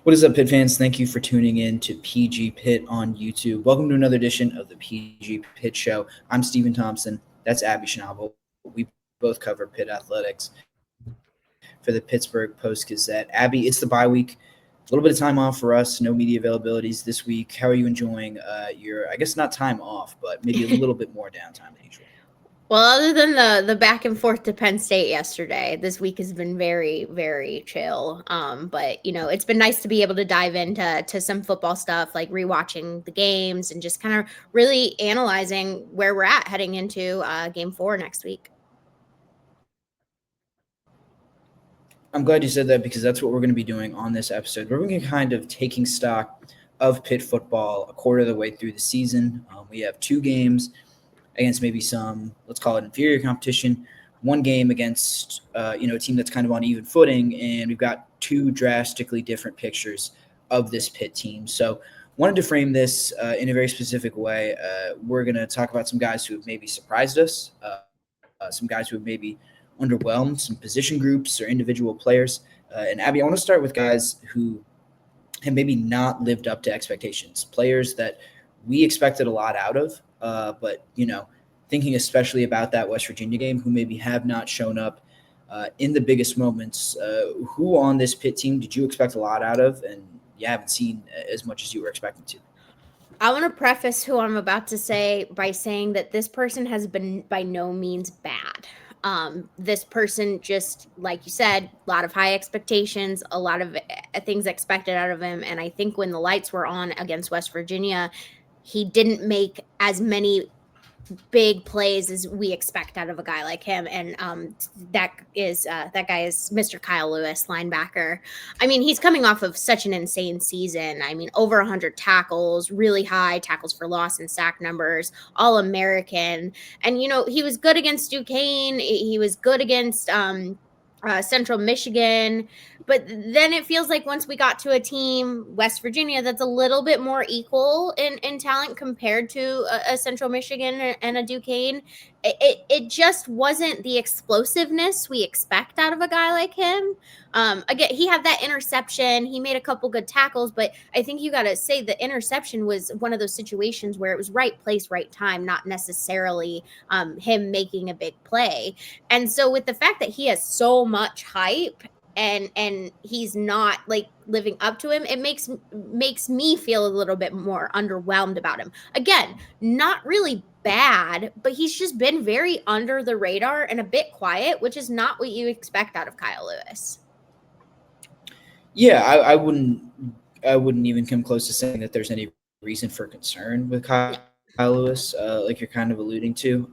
What is up, Pitt fans? Thank you for tuning in to PG Pitt on YouTube. Welcome to another edition of the PG Pitt Show. I'm Stephen Thompson. That's Abby Schnable. We both cover Pitt athletics for the Pittsburgh Post-Gazette. Abby, it's the bye week. A little bit of time off for us. No media availabilities this week. How are you enjoying your, I guess not time off, but maybe a little bit more downtime than usual? Well, other than the back and forth to Penn State yesterday, this week has been very, very chill. But it's been nice to be able to dive into some football stuff, like rewatching the games and just kind of really analyzing where we're at heading into Game 4 next week. I'm glad you said that because that's what we're going to be doing on this episode. We're going to be kind of taking stock of Pitt football a quarter of the way through the season. We have two games against maybe some, let's call it inferior competition, one game against, a team that's kind of on even footing, and we've got two drastically different pictures of this Pitt team. So wanted to frame this in a very specific way. We're going to talk about some guys who have maybe surprised us, some guys who have maybe underwhelmed, some position groups or individual players. And Abby, I want to start with guys who have maybe not lived up to expectations, players that we expected a lot out of, but, thinking especially about that West Virginia game, who maybe have not shown up in the biggest moments. Who on this Pitt team did you expect a lot out of, and you haven't seen as much as you were expecting to? I want to preface who I'm about to say by saying that this person has been by no means bad. This person, just like you said, a lot of high expectations, a lot of things expected out of him. And I think when the lights were on against West Virginia, he didn't make as many big plays as we expect out of a guy like him. And that guy is Mr. Kyle Lewis, linebacker. I mean, he's coming off of such an insane season. I mean, over 100 tackles, really high tackles for loss and sack numbers, All-American. And, he was good against Duquesne. He was good against Central Michigan. But then it feels like once we got to a team, West Virginia, that's a little bit more equal in talent compared to a Central Michigan and a Duquesne, it just wasn't the explosiveness we expect out of a guy like him. Again, he had that interception. He made a couple good tackles, but I think you got to say the interception was one of those situations where it was right place, right time, not necessarily him making a big play. And so with the fact that he has so much hype and he's not like living up to him, it makes me feel a little bit more underwhelmed about him. Again, not really bad, but he's just been very under the radar and a bit quiet, which is not what you expect out of Kyle Lewis. Yeah, I wouldn't even come close to saying that there's any reason for concern with Kyle Lewis, like you're kind of alluding to.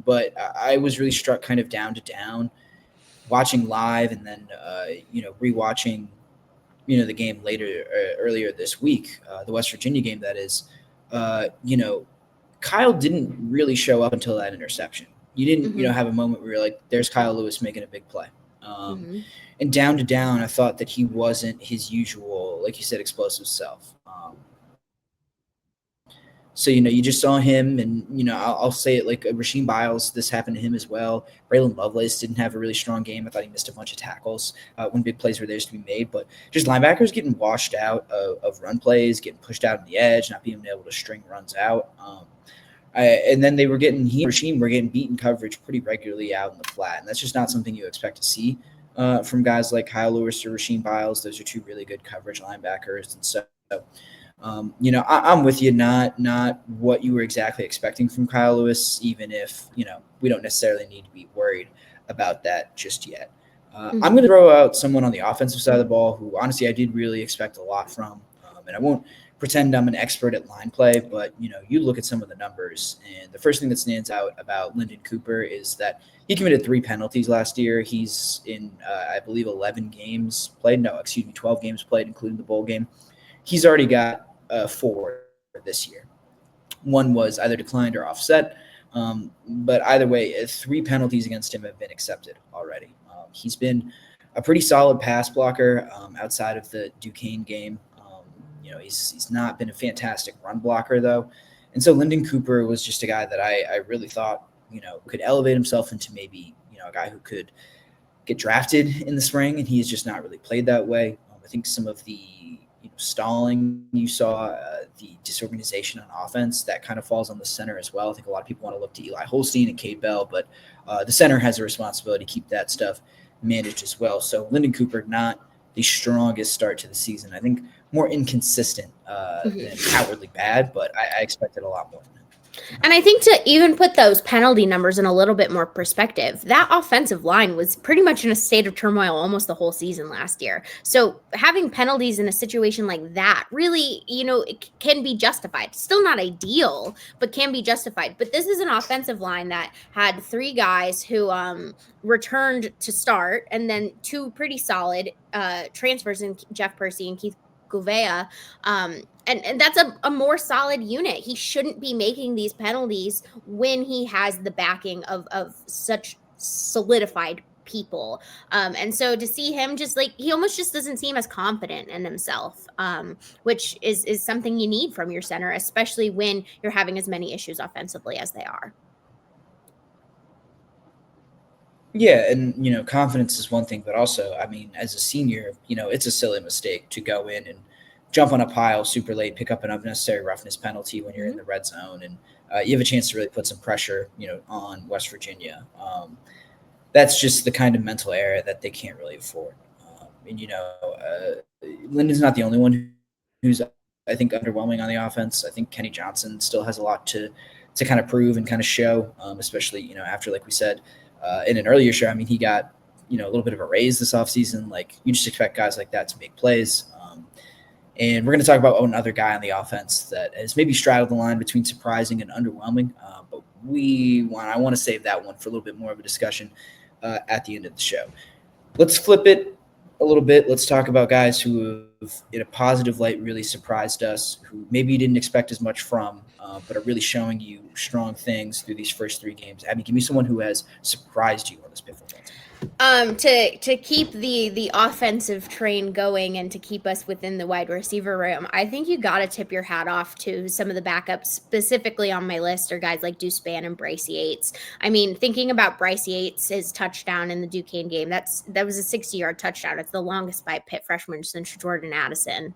But I was really struck kind of down to down watching live and then, rewatching, the game earlier this week, the West Virginia game, that is, Kyle didn't really show up until that interception. You didn't, have a moment where you're like, there's Kyle Lewis making a big play. And down to down, I thought that he wasn't his usual, like you said, explosive self. So, you just saw him, and, I'll say it like Rasheem Biles, this happened to him as well. Braylon Lovelace didn't have a really strong game. I thought he missed a bunch of tackles when big plays were there to be made. But just linebackers getting washed out of run plays, getting pushed out on the edge, not being able to string runs out. And then Rasheem were getting beaten coverage pretty regularly out in the flat. And that's just not something you expect to see from guys like Kyle Lewis or Rasheem Biles. Those are two really good coverage linebackers. And so, I'm with you. Not what you were exactly expecting from Kyle Lewis, even if, we don't necessarily need to be worried about that just yet. I'm going to throw out someone on the offensive side of the ball who, honestly, I did really expect a lot from. And I won't pretend I'm an expert at line play, but, you look at some of the numbers, and the first thing that stands out about Lyndon Cooper is that he committed 3 penalties last year. He's in, I believe, 12 games played, including the bowl game. He's already got 4 this year. One was either declined or offset, but either way, 3 penalties against him have been accepted already. He's been a pretty solid pass blocker outside of the Duquesne game. He's not been a fantastic run blocker, though. And so Lyndon Cooper was just a guy that I really thought, could elevate himself into maybe, a guy who could get drafted in the spring, and he has just not really played that way. I think some of the stalling you saw, the disorganization on offense, that kind of falls on the center as well. I think a lot of people want to look to Eli Holstein and Cade Bell, but the center has a responsibility to keep that stuff managed as well. So Lyndon Cooper, not the strongest start to the season. I think more inconsistent than outwardly bad, but I expected a lot more from him. And I think to even put those penalty numbers in a little bit more perspective, that offensive line was pretty much in a state of turmoil almost the whole season last year. So having penalties in a situation like that really, it can be justified. Still not ideal, but can be justified. But this is an offensive line that had 3 guys who returned to start, and then 2 pretty solid transfers in Jeff Percy and Keith Gouveia. And that's a more solid unit. He shouldn't be making these penalties when he has the backing of such solidified people. And so to see him just he almost just doesn't seem as confident in himself, which is something you need from your center, especially when you're having as many issues offensively as they are. Yeah, and confidence is one thing, but also, as a senior, it's a silly mistake to go in and jump on a pile super late, pick up an unnecessary roughness penalty when you're in the red zone, and you have a chance to really put some pressure, on West Virginia. That's just the kind of mental error that they can't really afford. Lyndon's not the only one who's, I think, underwhelming on the offense. I think Kenny Johnson still has a lot to kind of prove and kind of show, especially, after, like we said, in an earlier show, he got, a little bit of a raise this offseason. Like, you just expect guys like that to make plays. And we're going to talk about another guy on the offense that has maybe straddled the line between surprising and underwhelming. But I want to save that one for a little bit more of a discussion at the end of the show. Let's flip it a little bit. Let's talk about guys who have, in a positive light, really surprised us, who maybe you didn't expect as much from, but are really showing you strong things through these first 3 games. Abby, give me someone who has surprised you on this Pitt football team. To keep the offensive train going and to keep us within the wide receiver room, I think you got to tip your hat off to some of the backups. Specifically on my list are guys like Deuce Spann and Bryce Yates. Thinking about Bryce Yates, his touchdown in the Duquesne game, that was a 60-yard touchdown. It's the longest by a Pitt freshman since Jordan Addison.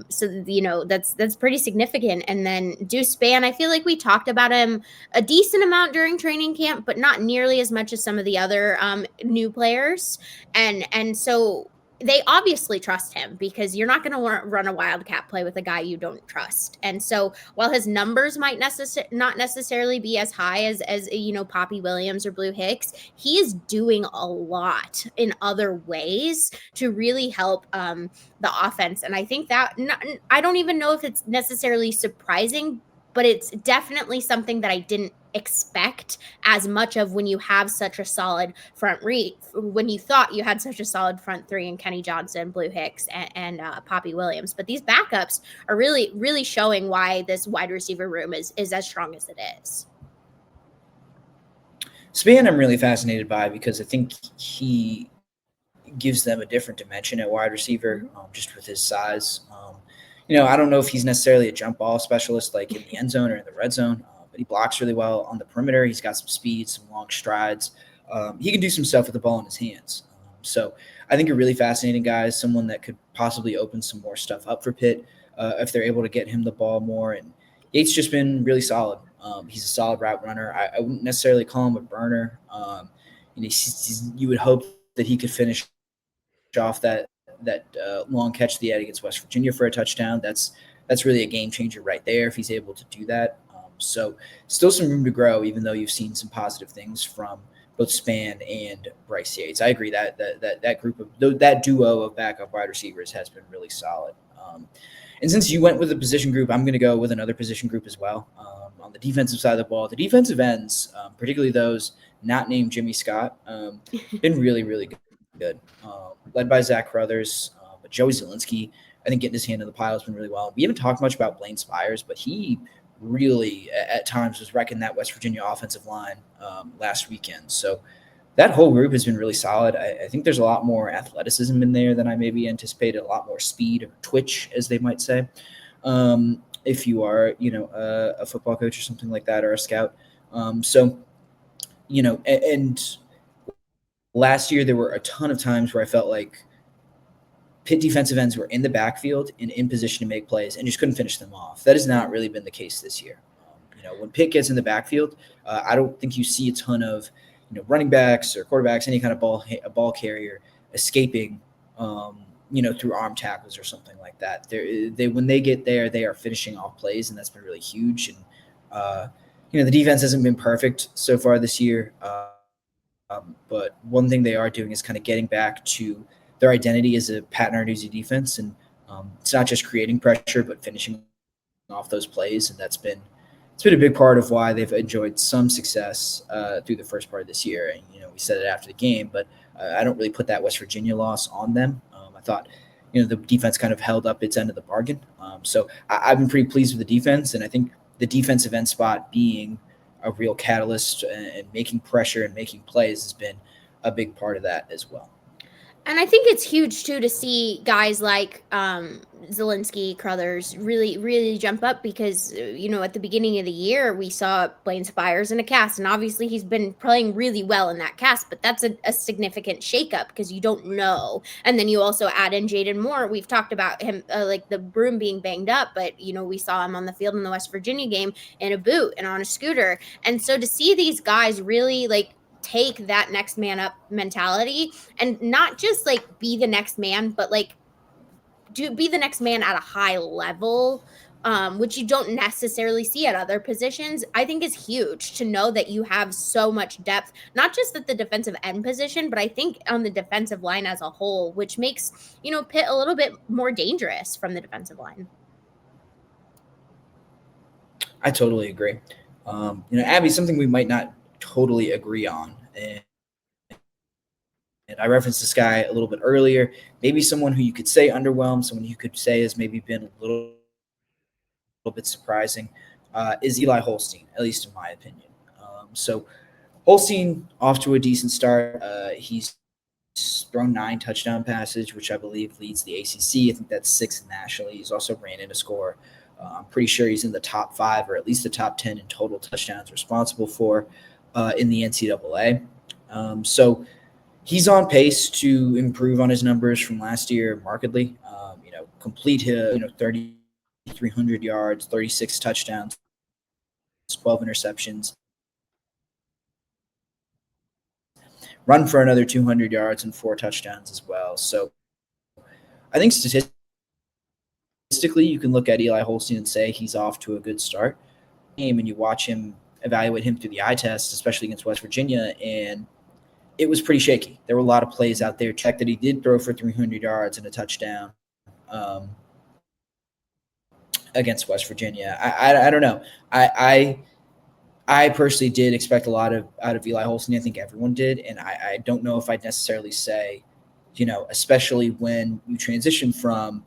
So that's pretty significant. And then Deuce Spann, I feel like we talked about him a decent amount during training camp, but not nearly as much as some of the other new players, and so they obviously trust him, because you're not going to run a wildcat play with a guy you don't trust. And so while his numbers might not necessarily be as high as Poppy Williams or Blue Hicks, he is doing a lot in other ways to really help the offense. And I think that I don't even know if it's necessarily surprising, but it's definitely something that I didn't expect as much of when you have such a solid when you thought you had such a solid front 3 in Kenny Johnson, Blue Hicks, and Poppy Williams. But these backups are really, really showing why this wide receiver room is as strong as it is. Spann I'm really fascinated by, because I think he gives them a different dimension at wide receiver, just with his size. I don't know if he's necessarily a jump ball specialist like in the end zone or in the red zone, but he blocks really well on the perimeter. He's got some speed, some long strides. He can do some stuff with the ball in his hands. So I think a really fascinating guy, someone that could possibly open some more stuff up for Pitt if they're able to get him the ball more. And Yates just been really solid. He's a solid route runner. I wouldn't necessarily call him a burner. You would hope that he could finish off that long catch that he had against West Virginia for a touchdown. That's really a game changer right there if he's able to do that. So still some room to grow, even though you've seen some positive things from both Spann and Bryce Yates. I agree that group of that duo of backup wide receivers has been really solid. And since you went with a position group, I'm going to go with another position group as well. On the defensive side of the ball, the defensive ends, particularly those not named Jimmy Scott, been really, really good. Led by Zach Crothers, but Joey Zielinski, I think, getting his hand in the pile has been really well. We haven't talked much about Blaine Spires, but he really at times was wrecking that West Virginia offensive line last weekend. So that whole group has been really solid. I think there's a lot more athleticism in there than I maybe anticipated, a lot more speed or twitch, as they might say. If you are, a football coach or something like that, or a scout. And last year there were a ton of times where I felt like Pitt defensive ends were in the backfield and in position to make plays and just couldn't finish them off. That has not really been the case this year. When Pitt gets in the backfield, I don't think you see a ton of running backs or quarterbacks, any kind of ball carrier escaping, through arm tackles or something like that. They when they get there, they are finishing off plays, and that's been really huge. And the defense hasn't been perfect so far this year, but one thing they are doing is kind of getting back to their identity as a Pat Narduzzi defense, and it's not just creating pressure, but finishing off those plays, and it's been a big part of why they've enjoyed some success through the first part of this year. And we said it after the game, but I don't really put that West Virginia loss on them. I thought the defense kind of held up its end of the bargain. So I've been pretty pleased with the defense, and I think the defensive end spot being a real catalyst and making pressure and making plays has been a big part of that as well. And I think it's huge, too, to see guys like Zielinski, Crothers really, really jump up because, at the beginning of the year, we saw Blaine Spires in a cast. And obviously, he's been playing really well in that cast. But that's a significant shakeup because you don't know. And then you also add in Jaden Moore. We've talked about him, like the broom being banged up. But, we saw him on the field in the West Virginia game in a boot and on a scooter. And so to see these guys really, take that next man up mentality and not just be the next man, but be the next man at a high level, which you don't necessarily see at other positions, I think is huge to know that you have so much depth, not just at the defensive end position, but I think on the defensive line as a whole, which makes, Pitt a little bit more dangerous from the defensive line. I totally agree. Abby, something we might not totally agree on. And I referenced this guy a little bit earlier. Maybe someone who you could say underwhelmed, someone you could say has maybe been a little bit surprising, is Eli Holstein, at least in my opinion. So Holstein off to a decent start. He's thrown 9 touchdown passes, which I believe leads the ACC. I think that's 6th nationally. He's also ran in a score. I'm pretty sure he's in the top 5 or at least the top 10 in total touchdowns responsible for in the NCAA. So he's on pace to improve on his numbers from last year markedly. Complete his 3,300 yards, 36 touchdowns, 12 interceptions, run for another 200 yards and 4 touchdowns as well. So I think statistically, you can look at Eli Holstein and say he's off to a good start. And you watch him, evaluate him through the eye test, especially against West Virginia, and it was pretty shaky. There were a lot of plays out there. Check that he did throw for 300 yards and a touchdown against West Virginia. I don't know. I personally did expect a lot out of Eli Holstein. I think everyone did, and I don't know if I'd necessarily say, especially when you transition from,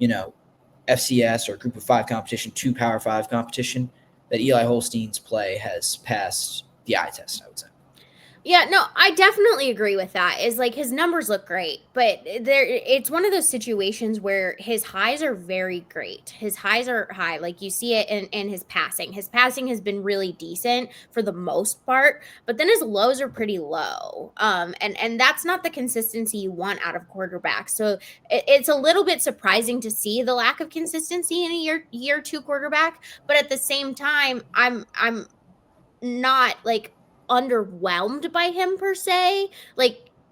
FCS or Group of 5 competition to Power 5 competition, that Eli Holstein's play has passed the eye test, I would say. Yeah, no, I definitely agree with that. Is his numbers look great, but it's one of those situations where his highs are very great. His highs are high. You see it in his passing. His passing has been really decent for the most part, but then his lows are pretty low. And that's not the consistency you want out of quarterbacks. So it's a little bit surprising to see the lack of consistency in a year 2 quarterback, but at the same time, I'm not underwhelmed by him per se.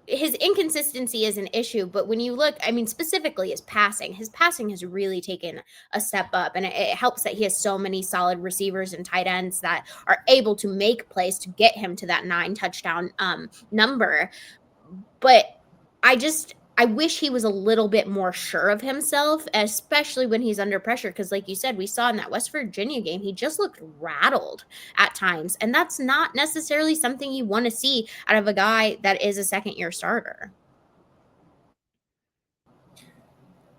His inconsistency is an issue, but when you look, specifically his passing has really taken a step up, and it helps that he has so many solid receivers and tight ends that are able to make plays to get him to that 9 touchdown number. But I wish he was a little bit more sure of himself, especially when he's under pressure. Because like you said, we saw in that West Virginia game, he just looked rattled at times. And that's not necessarily something you want to see out of a guy that is a second-year starter.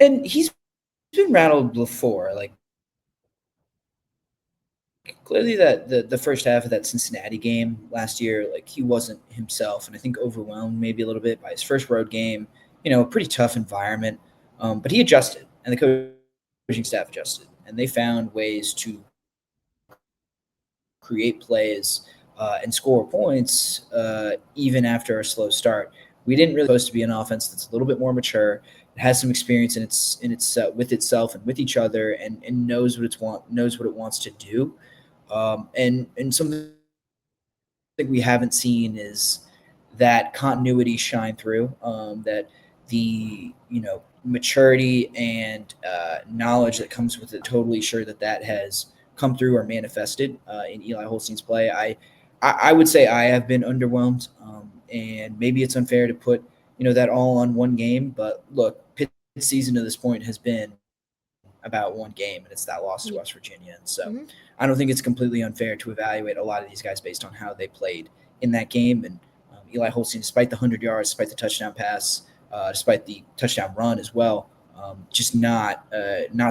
And he's been rattled before. Clearly that the first half of that Cincinnati game last year, he wasn't himself. And I think overwhelmed maybe a little bit by his first road game. A pretty tough environment, but he adjusted, and the coaching staff adjusted, and they found ways to create plays and score points even after a slow start. We didn't really supposed to be an offense that's a little bit more mature, has some experience in its with itself and with each other, and knows what it wants to do. And something that we haven't seen is that continuity shine through. That the maturity and knowledge that comes with it. Totally sure that has come through or manifested in Eli Holstein's play. I would say I have been underwhelmed, and maybe it's unfair to put that all on one game. But look, Pitt's season to this point has been about one game, and it's that loss to West Virginia. And so I don't think it's completely unfair to evaluate a lot of these guys based on how they played in that game. And Eli Holstein, despite the 100 yards, despite the touchdown pass, despite the touchdown run as well, just not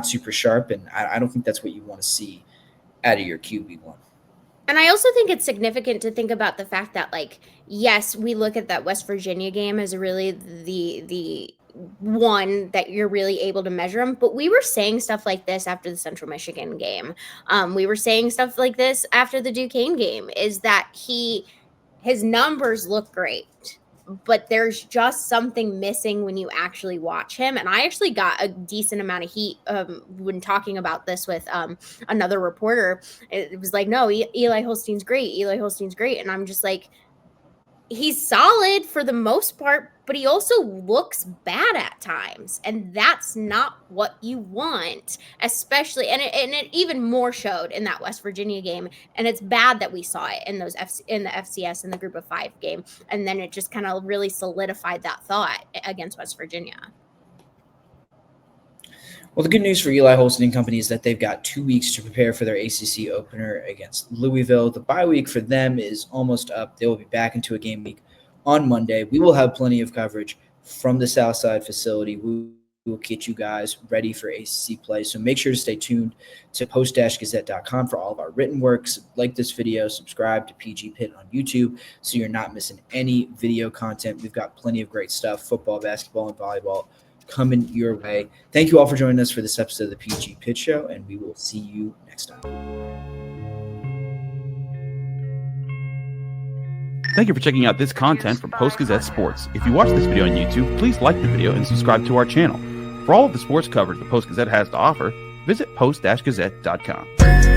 super sharp. And I don't think that's what you want to see out of your QB1. And I also think it's significant to think about the fact that, like, yes, we look at that West Virginia game as really the one that you're really able to measure him. But we were saying stuff like this after the Central Michigan game. We were saying stuff like this after the Duquesne game, is that his numbers look great, but there's just something missing when you actually watch him. And I actually got a decent amount of heat when talking about this with another reporter. It was like, no, Eli Holstein's great. Eli Holstein's great. And I'm just like, he's solid for the most part, but he also looks bad at times. And that's not what you want, especially. And it even more showed in that West Virginia game. And it's bad that we saw it in in the FCS in the Group of 5 game. And then it just kind of really solidified that thought against West Virginia. Well, the good news for Eli Holstein and company is that they've got 2 weeks to prepare for their ACC opener against Louisville. The bye week for them is almost up. They will be back into a game week on Monday. We will have plenty of coverage from the Southside facility. We will get you guys ready for ACC play. So make sure to stay tuned to post-gazette.com for all of our written works. Like this video, subscribe to PG Pitt on YouTube so you're not missing any video content. We've got plenty of great stuff, football, basketball, and volleyball coming your way. Thank you all for joining us for this episode of the PG Pitt Show, and we will see you next time. Thank you for checking out this content from Post-Gazette Sports. If you watch this video on YouTube, please like the video and subscribe to our channel. For all of the sports coverage the Post-Gazette has to offer, visit post-gazette.com.